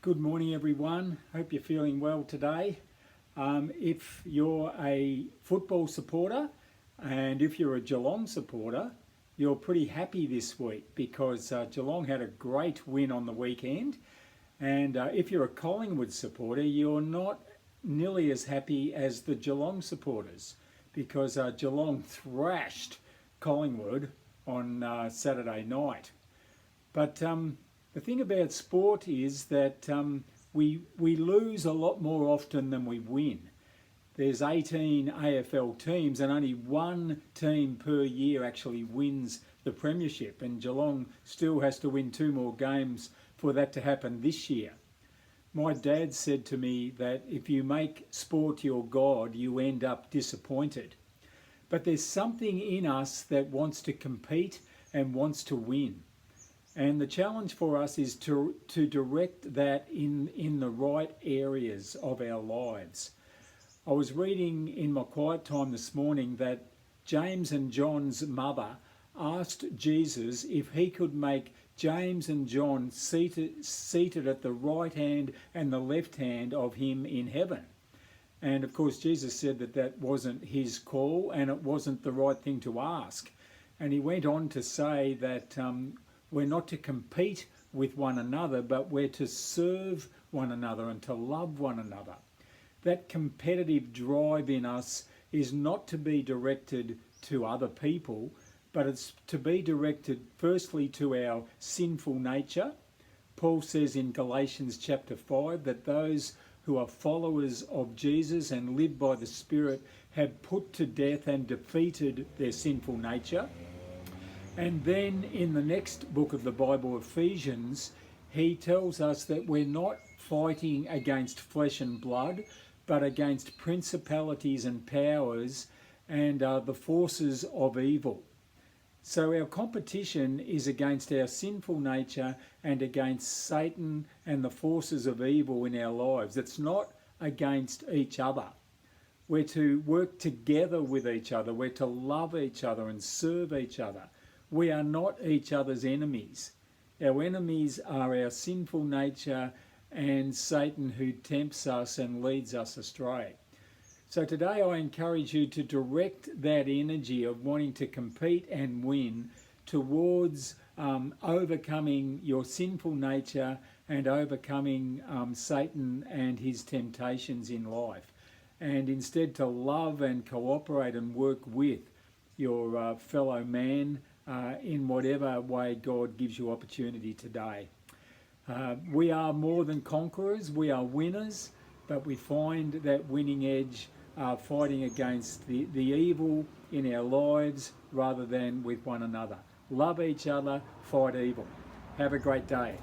Good morning, everyone. Hope you're feeling well today. If you're a football supporter and if you're a Geelong supporter, you're pretty happy this week because Geelong had a great win on the weekend. And if you're a Collingwood supporter, you're not nearly as happy as the Geelong supporters because Geelong thrashed Collingwood on Saturday night. But the thing about sport is that we lose a lot more often than we win. There's 18 AFL teams and only one team per year actually wins the premiership, and Geelong still has to win 2 more games for that to happen this year. My dad said to me that if you make sport your god, you end up disappointed. But there's something in us that wants to compete and wants to win. And the challenge for us is to direct that in the right areas of our lives. I was reading in my quiet time this morning that James and John's mother asked Jesus if he could make James and John seated at the right hand and the left hand of him in heaven. And of course Jesus said that wasn't his call and it wasn't the right thing to ask. And he went on to say that we're not to compete with one another, but we're to serve one another and to love one another. That competitive drive in us is not to be directed to other people, but it's to be directed firstly to our sinful nature. Paul says in Galatians chapter 5 that those who are followers of Jesus and live by the Spirit have put to death and defeated their sinful nature. And then in the next book of the Bible, Ephesians, he tells us that we're not fighting against flesh and blood, but against principalities and powers and the forces of evil. So our competition is against our sinful nature and against Satan and the forces of evil in our lives. It's not against each other. We're to work together with each other. We're to love each other and serve each other. We are not each other's enemies. Our enemies are our sinful nature and Satan, who tempts us and leads us astray. So today I encourage you to direct that energy of wanting to compete and win towards overcoming your sinful nature and overcoming Satan and his temptations in life, and instead to love and cooperate and work with your fellow man in whatever way God gives you opportunity today. We are more than conquerors, we are winners, but we find that winning edge fighting against the evil in our lives rather than with one another. Love each other, fight evil. Have a great day.